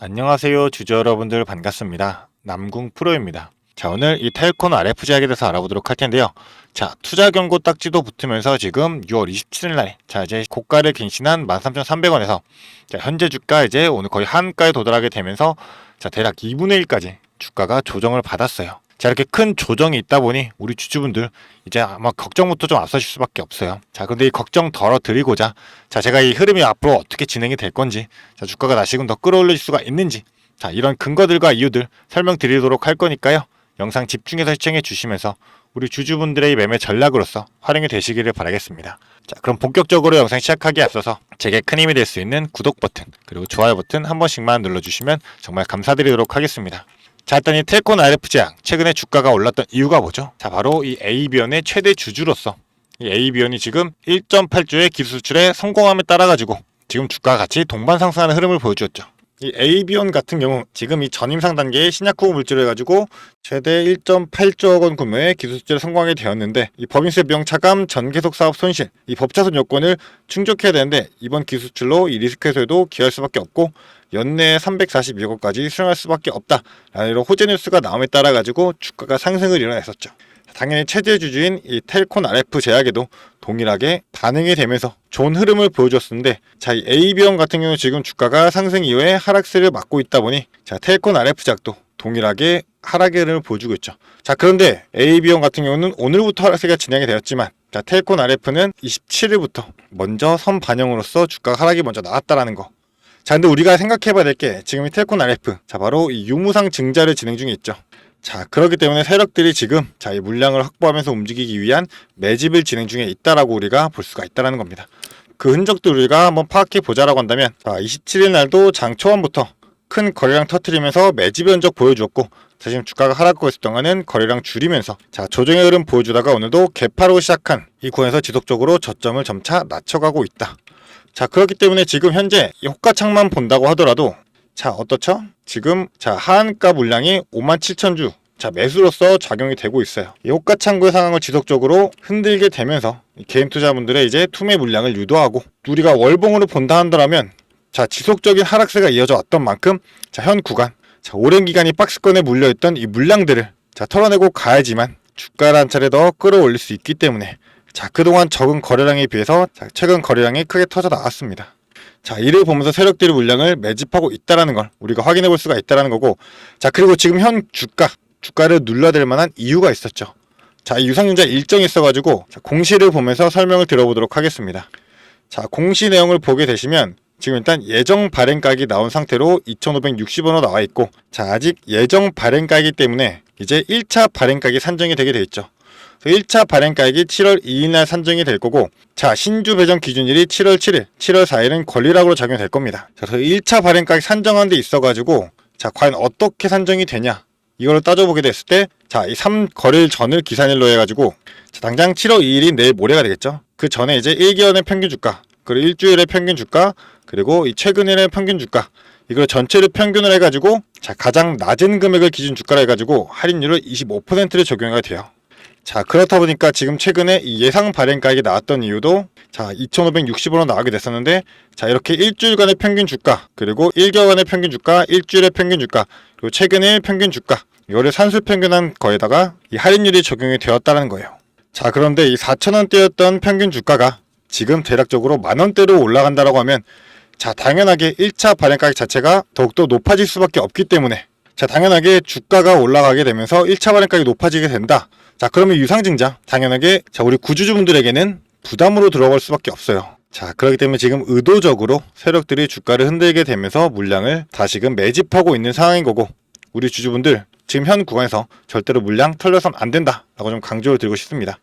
안녕하세요 주주 여러분들 반갑습니다. 남궁 프로입니다. 자, 오늘 이 텔콘 RF제약에 대해서 알아보도록 할 텐데요. 자, 투자 경고 딱지도 붙으면서 지금 6월 27일 날 이제 고가를 갱신한 13,300원에서 현재 주가 이제 오늘 거의 한가에 도달하게 되면서 대략 2분의 1까지 주가가 조정을 받았어요. 자, 이렇게 큰 조정이 있다 보니 우리 주주분들 이제 아마 걱정부터 좀 앞서실 수밖에 없어요. 자, 근데 이 걱정 덜어드리고자 제가 이 흐름이 앞으로 어떻게 진행이 될 건지, 주가가 다시금 더 끌어올릴 수가 있는지, 이런 근거들과 이유들 설명드리도록 할 거니까요. 영상 집중해서 시청해 주시면서 우리 주주분들의 매매 전략으로서 활용이 되시기를 바라겠습니다. 자, 그럼 본격적으로 영상 시작하기에 앞서서 제게 큰 힘이 될 수 있는 구독 버튼 그리고 좋아요 버튼 한 번씩만 눌러주시면 정말 감사드리도록 하겠습니다. 자, 일단 이 텔콘 RF제약 최근에 주가가 올랐던 이유가 뭐죠? 자, 바로 이 ABion의 최대 주주로서 이 ABion이 지금 1.8조의 기술 수출에 성공함에 따라 가지고 지금 주가가 같이 동반 상승하는 흐름을 보여주었죠. 이 ABion 같은 경우 지금 이 전임상 단계의 신약 후 물질을 가지고 최대 1.8조억 원 규모의 기술 수출에 성공하게 되었는데, 이 법인세 비용 차감 전계속 사업 손실 이 법차손 요건을 충족해야 되는데 이번 기술 수출로 이 리스크 해소에도 기여할 수밖에 없고 연내에 342억 원까지 수령할 수밖에 없다라는 호재 뉴스가 나옴에 따라 가지고 주가가 상승을 이뤄냈었죠. 당연히 최대 주주인 이 텔콘 RF 제약에도 동일하게 반응이 되면서 좋은 흐름을 보여줬었는데, 이 ABion 같은 경우 지금 주가가 상승 이후에 하락세를 맞고 있다 보니 텔콘 RF 제약도 동일하게 하락의 흐름을 보여주고 있죠. 자, 그런데 ABion 같은 경우는 오늘부터 하락세가 진행이 되었지만 텔콘 RF는 27일부터 먼저 선 반영으로서 주가가 하락이 먼저 나왔다라는 거. 자, 근데 우리가 생각해봐야 될 게 지금 이 텔콘 RF 바로 이 유무상 증자를 진행 중에 있죠. 자, 그렇기 때문에 세력들이 지금 이 물량을 확보하면서 움직이기 위한 매집을 진행 중에 있다라고 우리가 볼 수가 있다라는 겁니다. 그 흔적도 우리가 한번 파악해 보자라고 한다면, 27일 날도 장 초반부터 큰 거래량 터트리면서 매집의 흔적 보여주었고, 지금 주가가 하락하고 있을 동안은 거래량 줄이면서 조정의 흐름 보여주다가 오늘도 개파로 시작한 이 구간에서 지속적으로 저점을 점차 낮춰가고 있다. 자, 그렇기 때문에 지금 현재 이 호가창만 본다고 하더라도 어떻죠? 지금 하한가 물량이 57,000주 매수로서 작용이 되고 있어요. 이 호가창구의 상황을 지속적으로 흔들게 되면서 개인 투자분들의 이제 투매 물량을 유도하고, 우리가 월봉으로 본다 한다면 지속적인 하락세가 이어져 왔던 만큼 현 구간 오랜 기간이 박스권에 물려있던 이 물량들을 털어내고 가야지만 주가를 한 차례 더 끌어올릴 수 있기 때문에 그동안 적은 거래량에 비해서 최근 거래량이 크게 터져 나왔습니다. 이를 보면서 세력들이 물량을 매집하고 있다는 걸 우리가 확인해 볼 수가 있다는 거고, 그리고 지금 현 주가를 눌러댈 만한 이유가 있었죠. 이 유상증자 일정이 있어가지고 공시를 보면서 설명을 들어보도록 하겠습니다. 공시 내용을 보게 되시면 지금 일단 예정 발행가액이 나온 상태로 2,560원으로 나와 있고, 아직 예정 발행가이기 때문에 이제 1차 발행가액이 산정이 되게 돼 있죠. 1차 발행가액이 7월 2일 날 산정이 될 거고, 신주 배정 기준일이 7월 7일, 7월 4일은 권리락으로 작용이 될 겁니다. 그래서 1차 발행가액 산정한 데 있어가지고 과연 어떻게 산정이 되냐 이걸 따져보게 됐을 때, 이 3거래일 전을 기산일로 해가지고 당장 7월 2일이 내일 모레가 되겠죠. 그 전에 이제 1개월의 평균 주가, 그리고 일주일의 평균 주가, 그리고 이 최근일의 평균 주가, 이걸 전체를 평균을 해가지고 가장 낮은 금액을 기준 주가로 해가지고 할인율을 25%를 적용해야 돼요. 그렇다 보니까 지금 최근에 이 예상 발행가액이 나왔던 이유도 2,560원으로 나오게 됐었는데, 이렇게 일주일간의 평균 주가, 그리고 1개월간의 평균 주가, 일주일의 평균 주가, 그리고 최근의 평균 주가, 이거를 산술 평균한 거에다가 이 할인율이 적용이 되었다는 거예요. 그런데 이 4,000원대였던 평균 주가가 지금 대략적으로 만원대로 올라간다라고 하면 당연하게 1차 발행가액 자체가 더욱더 높아질 수밖에 없기 때문에 당연하게 주가가 올라가게 되면서 1차 발행가액이 높아지게 된다. 그러면 유상증자 당연하게 우리 구주주분들에게는 부담으로 들어갈 수밖에 없어요. 그렇기 때문에 지금 의도적으로 세력들이 주가를 흔들게 되면서 물량을 다시금 매집하고 있는 상황인 거고, 우리 주주분들 지금 현 구간에서 절대로 물량 털려선 안 된다 라고 좀 강조를 드리고 싶습니다.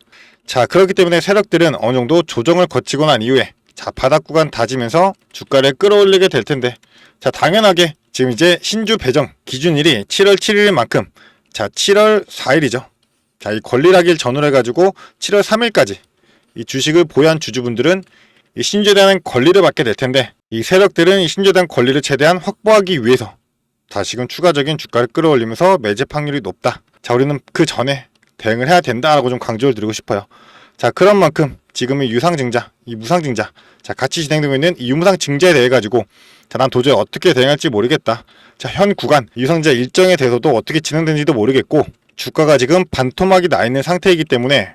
그렇기 때문에 세력들은 어느 정도 조정을 거치고 난 이후에 바닥 구간 다지면서 주가를 끌어올리게 될 텐데, 당연하게 지금 이제 신주 배정 기준일이 7월 7일인 만큼 7월 4일이죠. 이 권리락일 전후로 해가지고 7월 3일까지 이 주식을 보유한 주주분들은 이 신주에 대한 권리를 받게 될 텐데, 이 세력들은 이 신주에 대한 권리를 최대한 확보하기 위해서 다시금 추가적인 주가를 끌어올리면서 매집 확률이 높다. 우리는 그 전에 대응을 해야 된다라고 좀 강조를 드리고 싶어요. 그런 만큼 지금 이 유상증자, 이 무상증자 같이 진행되고 있는 이 유무상 증자에 대해 가지고 자, 난 도저히 어떻게 대응할지 모르겠다. 자, 현 구간 유상증자 일정에 대해서도 어떻게 진행되는지도 모르겠고 주가가 지금 반토막이 나 있는 상태이기 때문에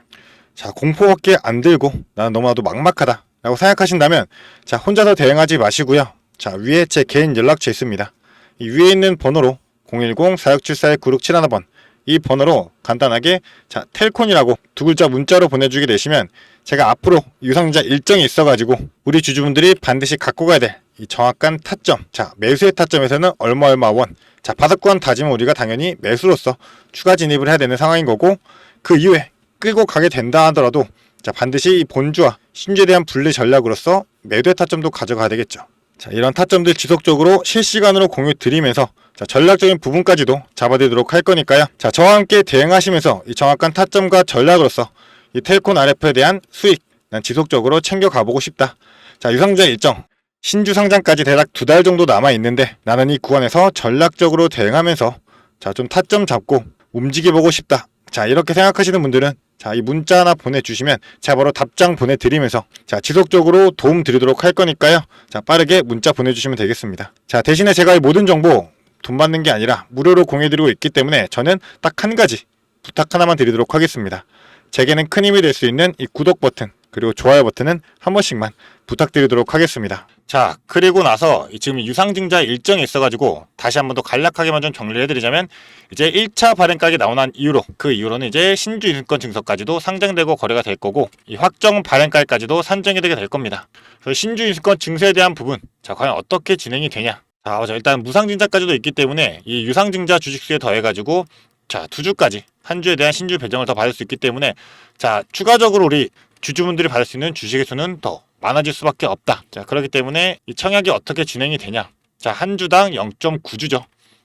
자, 공포밖에 안 들고 나는 너무나도 막막하다 라고 생각하신다면 자, 혼자서 대응하지 마시고요. 자, 위에 제 개인 연락처 있습니다. 이 위에 있는 번호로 010-4674-9671번 이 번호로 간단하게 자, 텔콘이라고 두 글자 문자로 보내주게 되시면 제가 앞으로 유상증자 일정이 있어가지고 우리 주주분들이 반드시 갖고 가야 될 이 정확한 타점, 자, 매수의 타점에서는 얼마 원, 자, 바닥권 다지면 우리가 당연히 매수로서 추가 진입을 해야 되는 상황인 거고 그 이후에 끌고 가게 된다 하더라도 자, 반드시 이 본주와 신주에 대한 분리 전략으로서 매도의 타점도 가져가야 되겠죠. 자, 이런 타점들 지속적으로 실시간으로 공유 드리면서 자, 전략적인 부분까지도 잡아드리도록 할 거니까요. 자, 저와 함께 대응하시면서 이 정확한 타점과 전략으로서 이 텔콘 RF에 대한 수익 난 지속적으로 챙겨 가보고 싶다. 자, 유상증자 일정 신주 상장까지 대략 2달 정도 남아 있는데 나는 이 구간에서 전략적으로 대응하면서 자, 좀 타점 잡고 움직여보고 싶다. 자, 이렇게 생각하시는 분들은 자, 이 문자 하나 보내주시면 제가 바로 답장 보내드리면서 자, 지속적으로 도움 드리도록 할 거니까요. 자, 빠르게 문자 보내주시면 되겠습니다. 자, 대신에 제가 이 모든 정보 돈 받는 게 아니라 무료로 공유드리고 있기 때문에 저는 딱 한 가지 부탁 하나만 드리도록 하겠습니다. 제게는 큰 힘이 될 수 있는 이 구독 버튼 그리고 좋아요 버튼은 한 번씩만 부탁드리도록 하겠습니다. 자, 그리고 나서 지금 유상증자 일정이 있어가지고 다시 한 번 더 간략하게만 좀 정리를 해드리자면 이제 1차 발행가격이 나온 한 이후로 그 이후로는 이제 신주 인수권 증서까지도 상장되고 거래가 될 거고 이 확정 발행가격까지도 산정이 되게 될 겁니다. 그래서 신주 인수권 증서에 대한 부분 자, 과연 어떻게 진행이 되냐. 자, 맞아. 일단 무상증자까지도 있기 때문에 이 유상증자 주식수에 더해가지고 자, 두 주까지 한 주에 대한 신주 배정을 더 받을 수 있기 때문에 자, 추가적으로 우리 주주분들이 받을 수 있는 주식의 수는 더 많아질 수밖에 없다. 자, 그렇기 때문에 이 청약이 어떻게 진행이 되냐. 자, 한 주당 0.9주죠.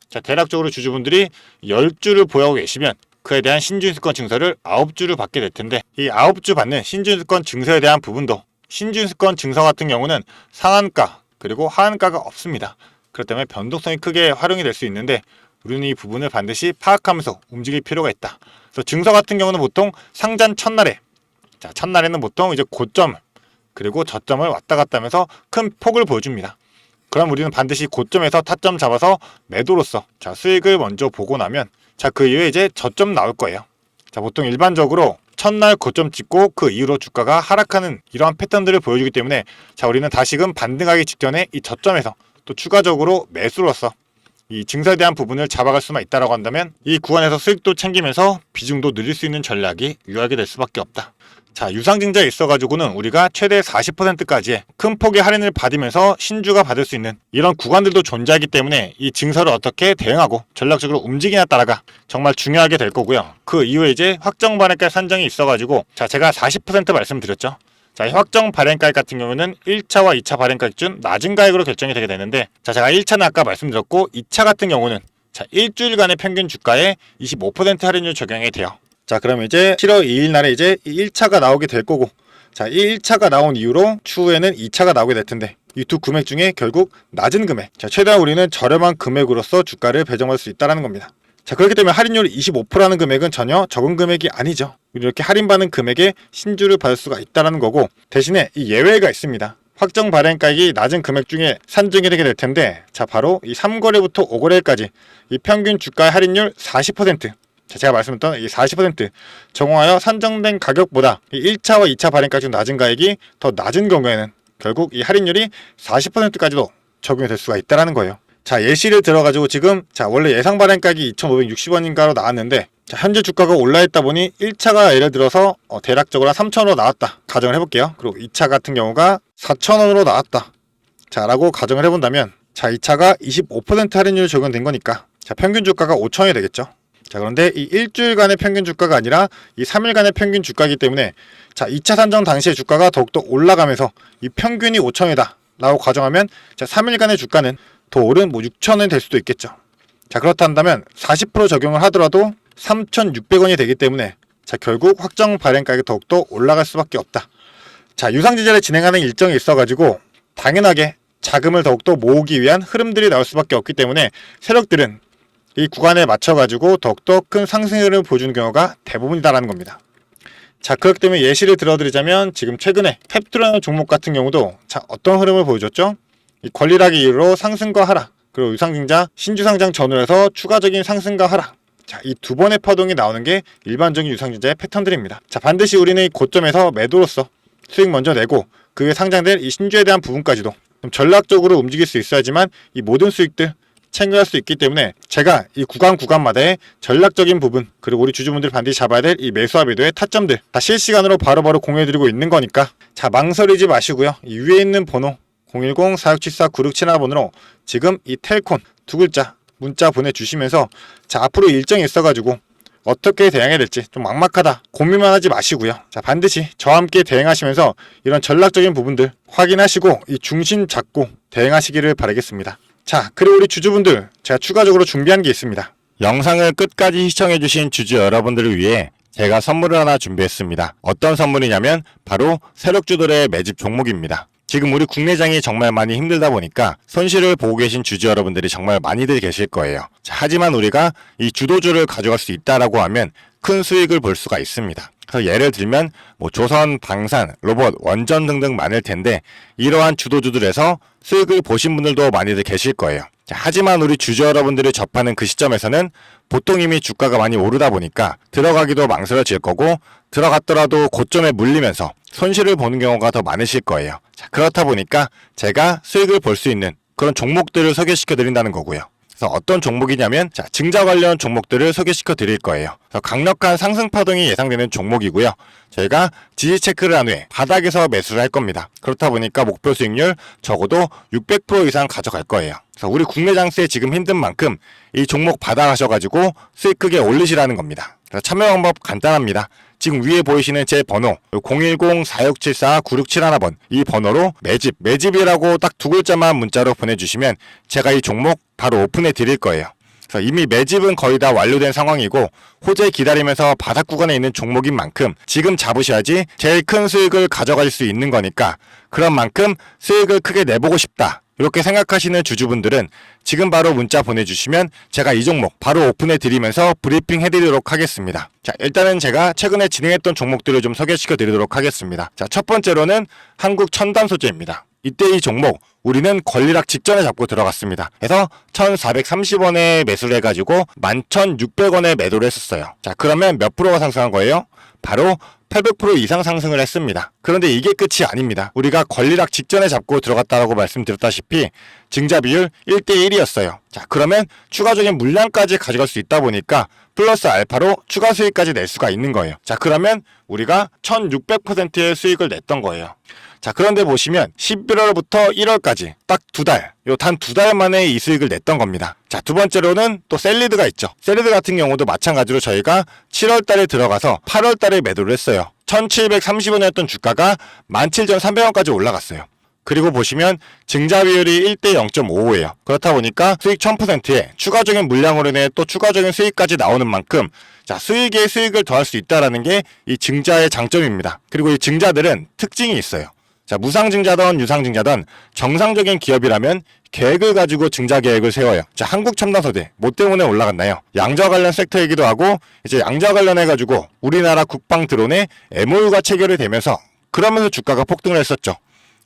자, 대략적으로 주주분들이 10주를 보유하고 계시면 그에 대한 신주인수권 증서를 9주를 받게 될 텐데 이 9주 받는 신주인수권 증서에 대한 부분도 신주인수권 증서 같은 경우는 상한가 그리고 하한가가 없습니다. 그렇기 때문에 변동성이 크게 활용이 될 수 있는데 우리는 이 부분을 반드시 파악하면서 움직일 필요가 있다. 그래서 증서 같은 경우는 보통 상장 첫날에 자, 첫날에는 보통 이제 고점 그리고 저점을 왔다 갔다 하면서 큰 폭을 보여줍니다. 그럼 우리는 반드시 고점에서 타점 잡아서 매도로서 자, 수익을 먼저 보고 나면 자, 그 이후에 이제 저점 나올 거예요. 자, 보통 일반적으로 첫날 고점 찍고 그 이후로 주가가 하락하는 이러한 패턴들을 보여주기 때문에 자, 우리는 다시금 반등하기 직전에 이 저점에서 또 추가적으로 매수로서 이 증서에 대한 부분을 잡아갈 수만 있다라고 한다면 이 구간에서 수익도 챙기면서 비중도 늘릴 수 있는 전략이 유효하게 될 수밖에 없다. 자, 유상증자에 있어가지고는 우리가 최대 40%까지의 큰 폭의 할인을 받으면서 신주가 받을 수 있는 이런 구간들도 존재하기 때문에 이 증서를 어떻게 대응하고 전략적으로 움직이냐에 따라가 정말 중요하게 될 거고요. 그 이후에 이제 확정 발행가 산정이 있어가지고 자, 제가 40% 말씀드렸죠. 자, 이 확정 발행가액 같은 경우는 1차와 2차 발행가액 중 낮은 가액으로 결정이 되게 되는데 자, 제가 1차는 아까 말씀드렸고 2차 같은 경우는 자, 일주일간의 평균 주가에 25% 할인율 적용이 돼요. 자, 그럼 이제 7월 2일 날에 이제 1차가 나오게 될 거고 자, 이 1차가 나온 이후로 추후에는 2차가 나오게 될 텐데 이 두 금액 중에 결국 낮은 금액 자, 최대한 우리는 저렴한 금액으로서 주가를 배정할 수 있다는 겁니다. 자, 그렇기 때문에 할인율 25%라는 금액은 전혀 적은 금액이 아니죠. 이렇게 할인받는 금액에 신주를 받을 수가 있다는 거고 대신에 이 예외가 있습니다. 확정 발행가액이 낮은 금액 중에 산정이 되게 될 텐데 자, 바로 이 3거래부터 5거래까지 이 평균 주가의 할인율 40% 자, 제가 말씀드렸던 이 40% 정오하여 산정된 가격보다 이 1차와 2차 발행가액 중 낮은 가액이 더 낮은 경우에는 결국 이 할인율이 40%까지도 적용이 될 수가 있다는 거예요. 자, 예시를 들어가지고 지금 자, 원래 예상 발행가격이 2,560원인가로 나왔는데 자, 현재 주가가 올라있다 보니 1차가 예를 들어서 대략적으로 3,000원으로 나왔다 가정을 해볼게요. 그리고 2차 같은 경우가 4,000원으로 나왔다 자, 라고 가정을 해본다면 자, 2차가 25% 할인율 적용된 거니까 자, 평균 주가가 5,000원이 되겠죠. 자, 그런데 이 일주일간의 평균 주가가 아니라 이 3일간의 평균 주가이기 때문에 자, 2차 산정 당시의 주가가 더욱더 올라가면서 이 평균이 5,000원이다 라고 가정하면 자, 3일간의 주가는 더 오른 6,000원이 될 수도 있겠죠. 자, 그렇다면 40% 적용을 하더라도 3,600원이 되기 때문에 자, 결국 확정 발행가격이 더욱더 올라갈 수밖에 없다. 자, 유상증자를 진행하는 일정이 있어가지고 당연하게 자금을 더욱더 모으기 위한 흐름들이 나올 수밖에 없기 때문에 세력들은 이 구간에 맞춰가지고 더욱더 큰 상승 흐름을 보여주는 경우가 대부분이다라는 겁니다. 자, 그렇기 때문에 예시를 들어드리자면 지금 최근에 펩트라는 종목 같은 경우도 자, 어떤 흐름을 보여줬죠? 이 권리락의 이유로 상승과 하락, 그리고 유상증자 신주상장 전후에서 추가적인 상승과 하락. 자, 이 두 번의 파동이 나오는 게 일반적인 유상증자의 패턴들입니다. 자, 반드시 우리는 이 고점에서 매도로서 수익 먼저 내고 그 후에 상장될 이 신주에 대한 부분까지도 좀 전략적으로 움직일 수 있어야지만 이 모든 수익들 챙겨갈 수 있기 때문에 제가 이 구간마다의 전략적인 부분, 그리고 우리 주주분들이 반드시 잡아야 될 이 매수와 매도의 타점들 다 실시간으로 바로바로 공유해드리고 있는 거니까, 자, 망설이지 마시고요. 이 위에 있는 번호 010-4674-9671번으로 지금 이 텔콘 두 글자 문자 보내주시면서, 자, 앞으로 일정이 있어가지고 어떻게 대응해야 될지 좀 막막하다 고민만 하지 마시고요. 자, 반드시 저와 함께 대응하시면서 이런 전략적인 부분들 확인하시고 이 중심 잡고 대응하시기를 바라겠습니다. 자, 그리고 우리 주주분들, 제가 추가적으로 준비한 게 있습니다. 영상을 끝까지 시청해주신 주주 여러분들을 위해 제가 선물을 하나 준비했습니다. 어떤 선물이냐면 바로 세력주들의 매집 종목입니다. 지금 우리 국내장이 정말 많이 힘들다 보니까 손실을 보고 계신 주주 여러분들이 정말 많이들 계실 거예요. 자, 하지만 우리가 이 주도주를 가져갈 수 있다라고 하면 큰 수익을 볼 수가 있습니다. 그래서 예를 들면 조선, 방산, 로봇, 원전 등등 많을 텐데 이러한 주도주들에서 수익을 보신 분들도 많이들 계실 거예요. 자, 하지만 우리 주주 여러분들이 접하는 그 시점에서는 보통 이미 주가가 많이 오르다 보니까 들어가기도 망설여질 거고, 들어갔더라도 고점에 물리면서 손실을 보는 경우가 더 많으실 거예요. 자, 그렇다 보니까 제가 수익을 볼 수 있는 그런 종목들을 소개시켜 드린다는 거고요. 그래서 어떤 종목이냐면, 자, 증자 관련 종목들을 소개시켜 드릴 거예요. 그래서 강력한 상승 파동이 예상되는 종목이고요. 저희가 지지 체크를 한 후에 바닥에서 매수를 할 겁니다. 그렇다 보니까 목표 수익률 적어도 600% 이상 가져갈 거예요. 그래서 우리 국내 장세 지금 힘든 만큼 이 종목 받아가셔가지고 수익 크게 올리시라는 겁니다. 그래서 참여 방법 간단합니다. 지금 위에 보이시는 제 번호 010-4674-9671번 이 번호로 매집이라고 딱 두 글자만 문자로 보내주시면 제가 이 종목 바로 오픈해 드릴 거예요. 그래서 이미 매집은 거의 다 완료된 상황이고 호재 기다리면서 바닥 구간에 있는 종목인 만큼 지금 잡으셔야지 제일 큰 수익을 가져갈 수 있는 거니까, 그런 만큼 수익을 크게 내보고 싶다 이렇게 생각하시는 주주분들은 지금 바로 문자 보내주시면 제가 이 종목 바로 오픈해 드리면서 브리핑 해드리도록 하겠습니다. 자, 일단은 제가 최근에 진행했던 종목들을 좀 소개시켜 드리도록 하겠습니다. 자, 첫 번째로는 한국 첨단 소재입니다. 이때 이 종목 우리는 권리락 직전에 잡고 들어갔습니다. 그래서 1430원에 매수를 해가지고 11,600원에 매도를 했었어요. 자, 그러면 몇 프로가 상승한 거예요? 바로 800% 이상 상승을 했습니다. 그런데 이게 끝이 아닙니다. 우리가 권리락 직전에 잡고 들어갔다라고 말씀드렸다시피 증자 비율 1대1이었어요. 자, 그러면 추가적인 물량까지 가져갈 수 있다 보니까 플러스 알파로 추가 수익까지 낼 수가 있는 거예요. 자, 그러면 우리가 1600%의 수익을 냈던 거예요. 자, 그런데 보시면 11월부터 1월까지 딱 단 두 달 만에 이 수익을 냈던 겁니다. 자, 두 번째로는 또 셀리드가 있죠. 셀리드 같은 경우도 마찬가지로 저희가 7월 달에 들어가서 8월 달에 매도를 했어요. 1730원이었던 주가가 17,300원까지 올라갔어요. 그리고 보시면 증자 비율이 1대 0.55예요. 그렇다 보니까 수익 1000%에 추가적인 물량으로 인해 또 추가적인 수익까지 나오는 만큼, 자, 수익에 수익을 더할 수 있다는 게 이 증자의 장점입니다. 그리고 이 증자들은 특징이 있어요. 자, 무상증자든 유상증자든 정상적인 기업이라면 계획을 가지고 증자 계획을 세워요. 자, 한국첨단소재 뭐 때문에 올라갔나요? 양자 관련 섹터이기도 하고, 이제 양자 관련해가지고 우리나라 국방 드론에 MOU가 체결이 되면서 그러면서 주가가 폭등을 했었죠.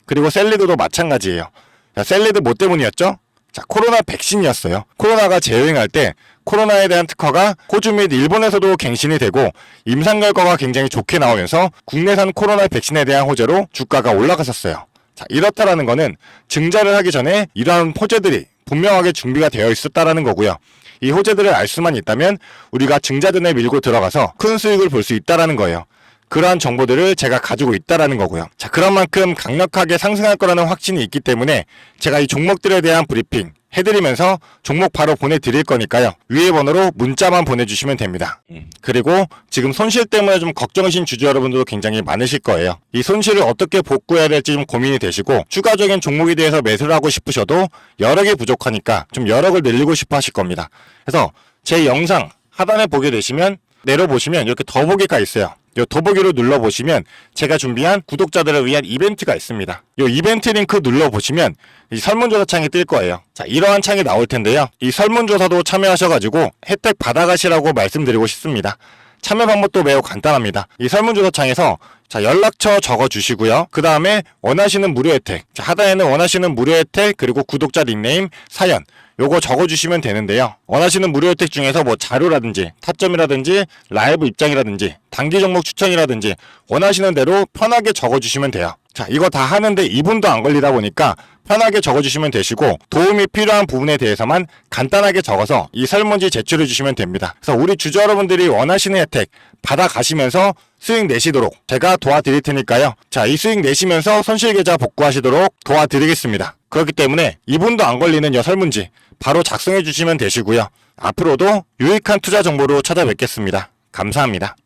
그리고 셀리드도 마찬가지예요. 자, 셀리드 뭐 때문이었죠? 자, 코로나 백신이었어요. 코로나가 재유행할 때 코로나에 대한 특허가 호주 및 일본에서도 갱신이 되고 임상 결과가 굉장히 좋게 나오면서 국내산 코로나 백신에 대한 호재로 주가가 올라갔었어요. 자, 이렇다라는 거는 증자를 하기 전에 이러한 호재들이 분명하게 준비가 되어 있었다라는 거고요. 이 호재들을 알 수만 있다면 우리가 증자든에 밀고 들어가서 큰 수익을 볼 수 있다라는 거예요. 그러한 정보들을 제가 가지고 있다라는 거고요. 자, 그런 만큼 강력하게 상승할 거라는 확신이 있기 때문에 제가 이 종목들에 대한 브리핑 해드리면서 종목 바로 보내드릴 거니까요. 위에 번호로 문자만 보내주시면 됩니다. 그리고 지금 손실 때문에 좀 걱정이신 주주 여러분들도 굉장히 많으실 거예요. 이 손실을 어떻게 복구해야 될지 좀 고민이 되시고 추가적인 종목에 대해서 매수를 하고 싶으셔도 여력이 부족하니까 좀 여력을 늘리고 싶어 하실 겁니다. 그래서 제 영상 하단에 보게 되시면 내려보시면 이렇게 더보기가 있어요. 이 더보기로 눌러보시면 제가 준비한 구독자들을 위한 이벤트가 있습니다. 이 이벤트 링크 눌러보시면 이 설문조사 창이 뜰 거예요. 자, 이러한 창이 나올 텐데요. 이 설문조사도 참여하셔가지고 혜택 받아가시라고 말씀드리고 싶습니다. 참여 방법도 매우 간단합니다. 이 설문조사 창에서 자, 연락처 적어주시고요. 그 다음에 원하시는 무료 혜택. 자, 하단에는 원하시는 무료 혜택, 그리고 구독자 닉네임, 사연. 요거 적어주시면 되는데요. 원하시는 무료 혜택 중에서 뭐 자료라든지, 타점이라든지, 라이브 입장이라든지, 단기 종목 추천이라든지, 원하시는 대로 편하게 적어주시면 돼요. 자, 이거 다 하는데 2분도 안 걸리다 보니까 편하게 적어주시면 되시고, 도움이 필요한 부분에 대해서만 간단하게 적어서 이 설문지 제출해 주시면 됩니다. 그래서 우리 주주 여러분들이 원하시는 혜택 받아가시면서 수익 내시도록 제가 도와드릴 테니까요. 자, 이 수익 내시면서 손실계좌 복구하시도록 도와드리겠습니다. 그렇기 때문에 2분도 안 걸리는 이 설문지 바로 작성해 주시면 되시고요. 앞으로도 유익한 투자 정보로 찾아뵙겠습니다. 감사합니다.